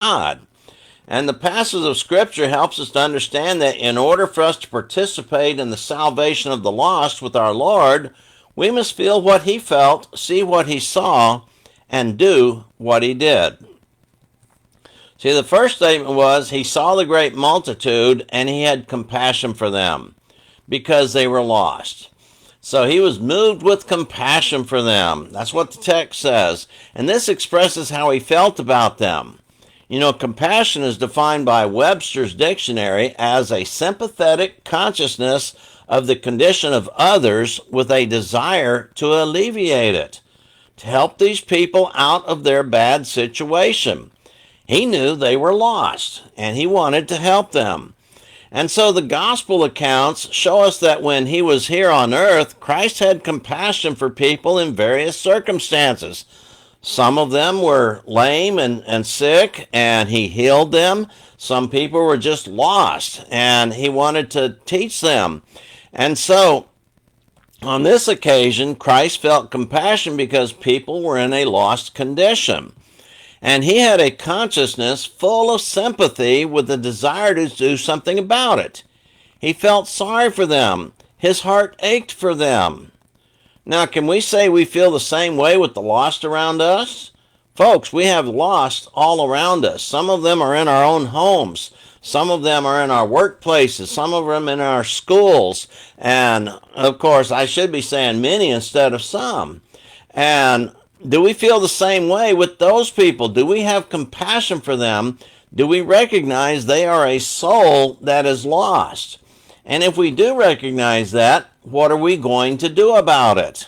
God. And the passage of Scripture helps us to understand that in order for us to participate in the salvation of the lost with our Lord, we must feel what He felt, see what He saw, and do what He did. See, the first statement was, He saw the great multitude and He had compassion for them because they were lost. So He was moved with compassion for them. That's what the text says. And this expresses how He felt about them. You know, compassion is defined by Webster's dictionary as a sympathetic consciousness of the condition of others with a desire to alleviate it, to help these people out of their bad situation. He knew they were lost, and He wanted to help them. And so the gospel accounts show us that when He was here on earth, Christ had compassion for people in various circumstances. Some of them were lame and sick, and He healed them. Some people were just lost, and He wanted to teach them. And so, on this occasion, Christ felt compassion because people were in a lost condition. And He had a consciousness full of sympathy with the desire to do something about it. He felt sorry for them. His heart ached for them. Now, can we say we feel the same way with the lost around us? Folks, we have lost all around us. Some of them are in our own homes. Some of them are in our workplaces. Some of them in our schools. And, of course, I should be saying many instead of some. And do we feel the same way with those people? Do we have compassion for them? Do we recognize they are a soul that is lost? And if we do recognize that, what are we going to do about it?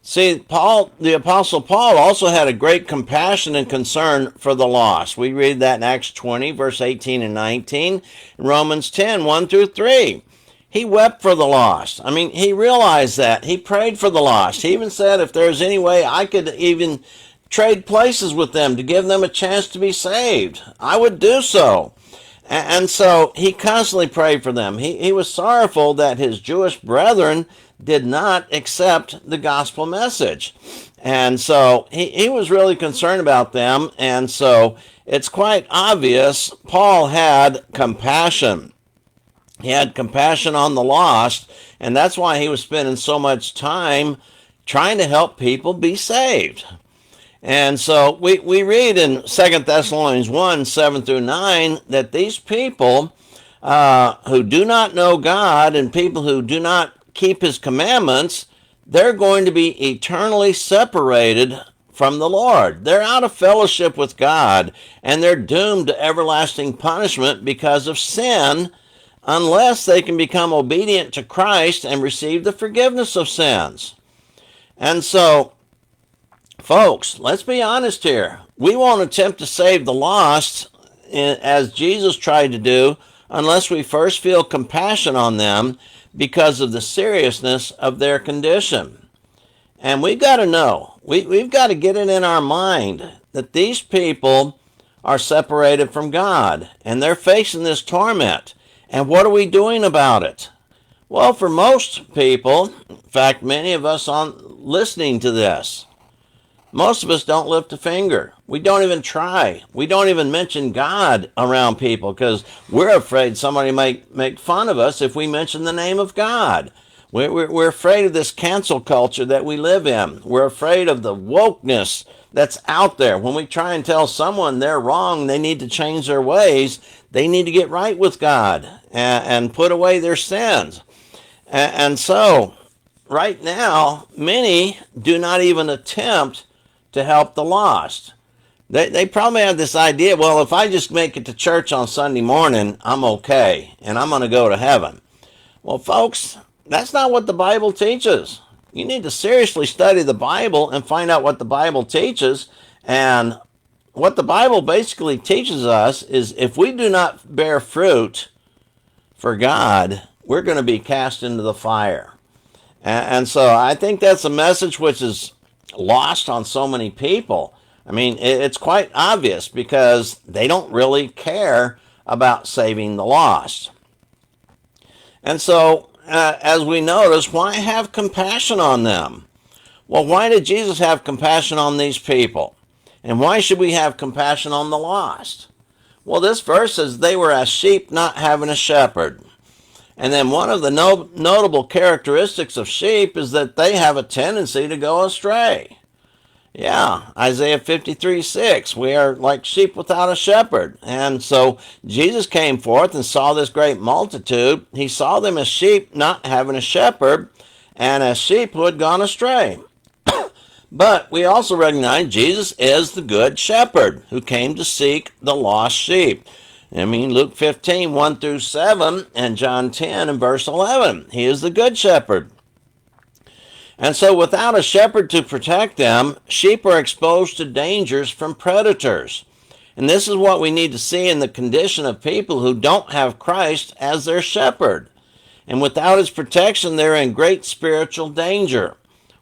See, the Apostle Paul also had a great compassion and concern for the lost. We read that in Acts 20, verse 18 and 19, in Romans 10, 1 through 3. He wept for the lost. I mean, he realized that. He prayed for the lost. He even said if there's any way I could even trade places with them to give them a chance to be saved, I would do so. And so he constantly prayed for them. He was sorrowful that his Jewish brethren did not accept the gospel message. And so he was really concerned about them. And so it's quite obvious Paul had compassion. He had compassion on the lost, and that's why he was spending so much time trying to help people be saved. And so we read in 2 Thessalonians 1, 7 through 9, that these people who do not know God and people who do not keep His commandments, they're going to be eternally separated from the Lord. They're out of fellowship with God, and they're doomed to everlasting punishment because of sin, unless they can become obedient to Christ and receive the forgiveness of sins. And so, folks, let's be honest here. We won't attempt to save the lost as Jesus tried to do unless we first feel compassion on them because of the seriousness of their condition. And we've got to know, we've got to get it in our mind that these people are separated from God and they're facing this torment. And what are we doing about it? Well, for most people, in fact, many of us listening to this, most of us don't lift a finger. We don't even try. We don't even mention God around people because we're afraid somebody might make fun of us if we mention the name of God. We're afraid of this cancel culture that we live in. We're afraid of the wokeness that's out there. When we try and tell someone they're wrong, they need to change their ways, they need to get right with God and put away their sins. And so, right now, many do not even attempt to help the lost. They probably have this idea, well, if I just make it to church on Sunday morning, I'm okay, and I'm going to go to heaven. Well, folks, that's not what the Bible teaches. You need to seriously study the Bible and find out what the Bible teaches. And what the Bible basically teaches us is if we do not bear fruit for God, we're going to be cast into the fire. And so I think that's a message which is lost on so many people. I mean, it's quite obvious because they don't really care about saving the lost. And so, as we notice, why have compassion on them? Well, why did Jesus have compassion on these people? And why should we have compassion on the lost? Well, this verse says they were as sheep not having a shepherd. And then one of the notable characteristics of sheep is that they have a tendency to go astray. Yeah, Isaiah 53:6, we are like sheep without a shepherd. And so Jesus came forth and saw this great multitude. He saw them as sheep not having a shepherd, and as sheep who had gone astray. But we also recognize Jesus is the good shepherd who came to seek the lost sheep. I mean, Luke 15, 1 through 7, and John 10 and verse 11. He is the good shepherd. And so without a shepherd to protect them, sheep are exposed to dangers from predators. And this is what we need to see in the condition of people who don't have Christ as their shepherd. And without his protection, they're in great spiritual danger.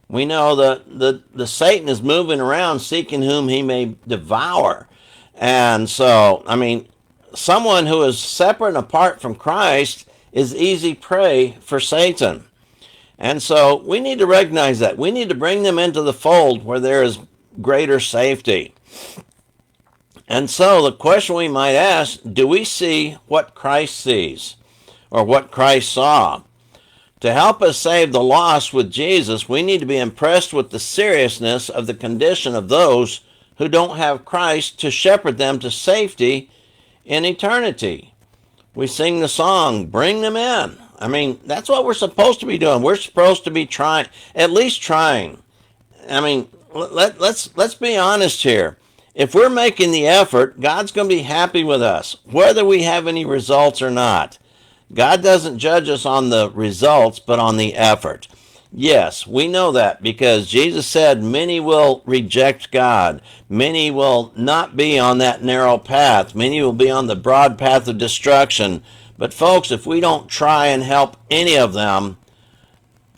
We know that the Satan is moving around seeking whom he may devour. And so, I mean, someone who is separate and apart from Christ is easy prey for Satan. And so we need to recognize that. We need to bring them into the fold where there is greater safety. And so the question we might ask, do we see what Christ sees or what Christ saw? To help us save the lost with Jesus, we need to be impressed with the seriousness of the condition of those who don't have Christ to shepherd them to safety in eternity. We sing the song, "Bring Them In." I mean, that's what we're supposed to be doing. We're supposed to be trying, at least trying. I mean, let's be honest here. If we're making the effort, God's going to be happy with us, whether we have any results or not. God doesn't judge us on the results, but on the effort. Yes, we know that because Jesus said many will reject God. Many will not be on that narrow path. Many will be on the broad path of destruction. But folks, if we don't try and help any of them,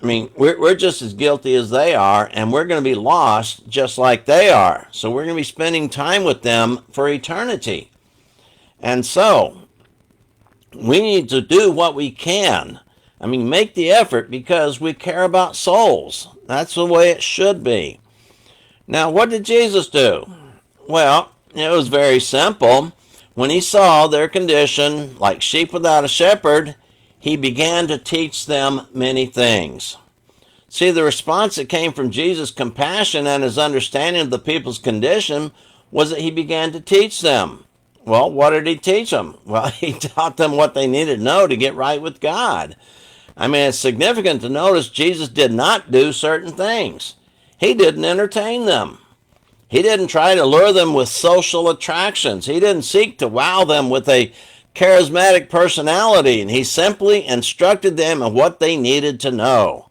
I mean, we're just as guilty as they are, and we're going to be lost just like they are. So we're going to be spending time with them for eternity. And so we need to do what we can. I mean, make the effort because we care about souls. That's the way it should be. Now, what did Jesus do? Well, it was very simple. When he saw their condition, like sheep without a shepherd, he began to teach them many things. See, the response that came from Jesus' compassion and his understanding of the people's condition was that he began to teach them. Well, what did he teach them? Well, he taught them what they needed to know to get right with God. I mean, it's significant to notice Jesus did not do certain things. He didn't entertain them. He didn't try to lure them with social attractions. He didn't seek to wow them with a charismatic personality, and he simply instructed them in what they needed to know.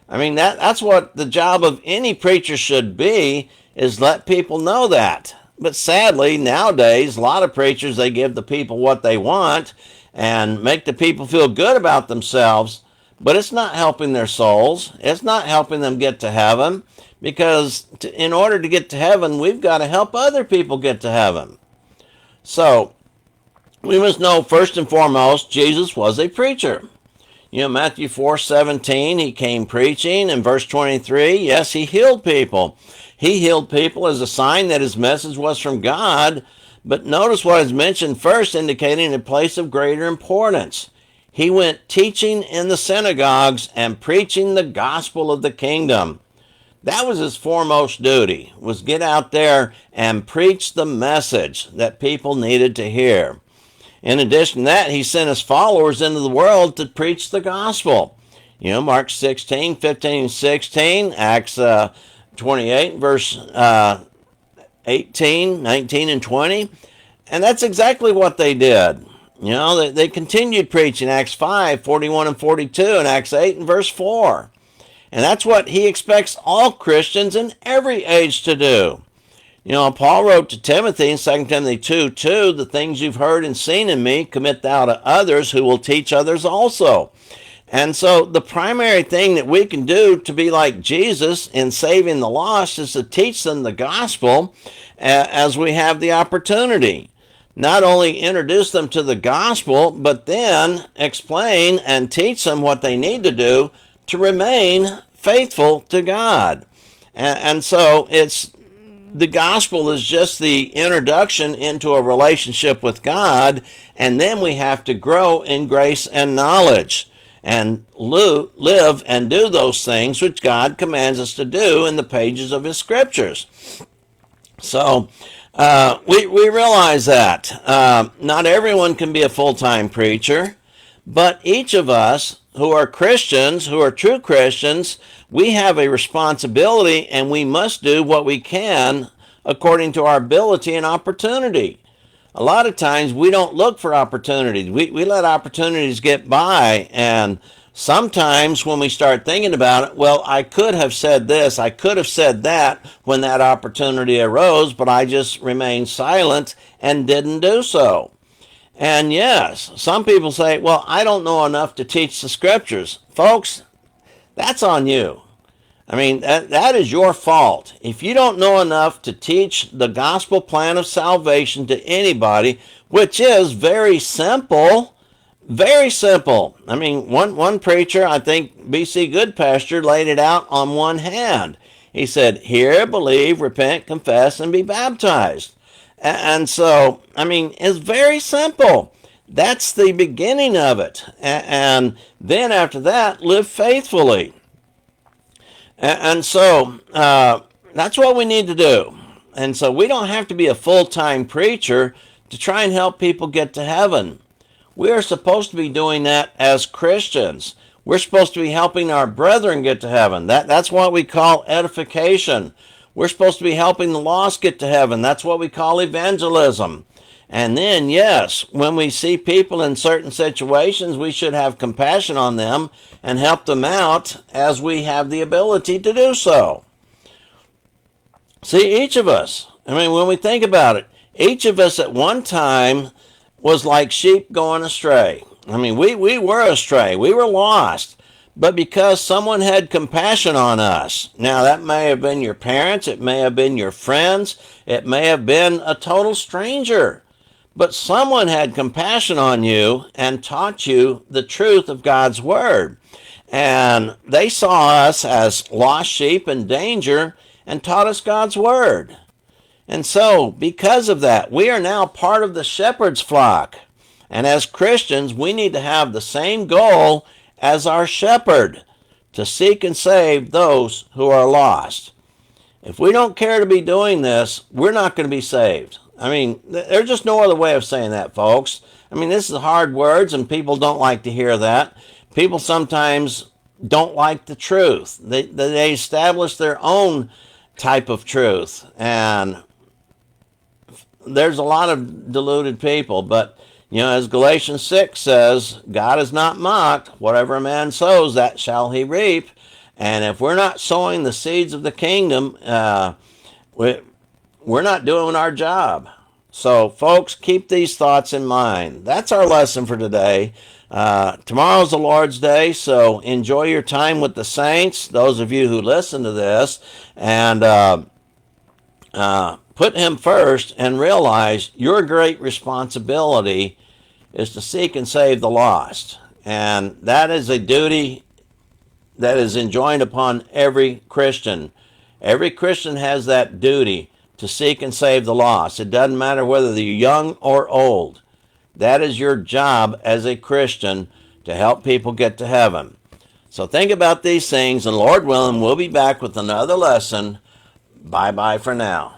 I mean, that's what the job of any preacher should be, is let people know that. But sadly, nowadays, a lot of preachers, they give the people what they want and make the people feel good about themselves, but it's not helping their souls. It's not helping them get to heaven, because in order to get to heaven, we've got to help other people get to heaven. So we must know, first and foremost, Jesus was a preacher. You know, Matthew 4:17, he came preaching. In verse 23, yes, he healed people. He healed people as a sign that his message was from God. But notice what is mentioned first, indicating a place of greater importance. He went teaching in the synagogues and preaching the gospel of the kingdom. That was his foremost duty, was get out there and preach the message that people needed to hear. In addition to that, he sent his followers into the world to preach the gospel. You know, Mark 16, 15, and 16, Acts 28, verse 18, 19, and 20. And that's exactly what they did. You know, they continued preaching, Acts 5, 41 and 42, and Acts 8 and verse 4. And that's what he expects all Christians in every age to do. You know, Paul wrote to Timothy in 2 Timothy 2:2, the things you've heard and seen in me, commit thou to others who will teach others also. And so the primary thing that we can do to be like Jesus in saving the lost is to teach them the gospel as we have the opportunity. Not only introduce them to the gospel, but then explain and teach them what they need to do to remain faithful to God. And so it's the gospel is just the introduction into a relationship with God, and then we have to grow in grace and knowledge and live and do those things which God commands us to do in the pages of his scriptures. So we realize that not everyone can be a full-time preacher, but each of us who are Christians, who are true Christians, we have a responsibility, and we must do what we can according to our ability and opportunity. A lot of times we don't look for opportunities. We let opportunities get by, and sometimes when we start thinking about it, well, I could have said this, I could have said that when that opportunity arose, but I just remained silent and didn't do so. And yes, some people say, well, I don't know enough to teach the scriptures. Folks, that's on you. I mean, that is your fault. If you don't know enough to teach the gospel plan of salvation to anybody, which is very simple, very simple. I mean, one preacher, I think B.C. Goodpasture, laid it out on one hand. He said, hear, believe, repent, confess, and be baptized. And so, I mean, it's very simple. That's the beginning of it. And then after that, live faithfully. And so, that's what we need to do. And so we don't have to be a full-time preacher to try and help people get to heaven. We are supposed to be doing that as Christians. We're supposed to be helping our brethren get to heaven. That's what we call edification. We're supposed to be helping the lost get to heaven. That's what we call evangelism. And then, yes, when we see people in certain situations, we should have compassion on them and help them out as we have the ability to do so. See, each of us, I mean, when we think about it, each of us at one time was like sheep going astray. I mean, we were astray. We were lost. But because someone had compassion on us, now that may have been your parents, it may have been your friends, it may have been a total stranger, but someone had compassion on you and taught you the truth of God's word. And they saw us as lost sheep in danger and taught us God's word. And so, because of that, we are now part of the shepherd's flock. And as Christians, we need to have the same goal as our shepherd, to seek and save those who are lost. If we don't care to be doing this, we're not going to be saved. I mean, there's just no other way of saying that, folks. I mean, this is hard words, and people don't like to hear that. People sometimes don't like the truth. They establish their own type of truth, and there's a lot of deluded people, but you know, as Galatians 6 says, God is not mocked. Whatever a man sows, that shall he reap. And if we're not sowing the seeds of the kingdom, we're not doing our job. So, folks, keep these thoughts in mind. That's our lesson for today. Tomorrow's the Lord's Day, so enjoy your time with the saints, those of you who listen to this, and put him first and realize your great responsibility is to seek and save the lost. And that is a duty that is enjoined upon every Christian. Every Christian has that duty to seek and save the lost. It doesn't matter whether they're young or old. That is your job as a Christian, to help people get to heaven. So think about these things, and Lord willing, we'll be back with another lesson. Bye-bye for now.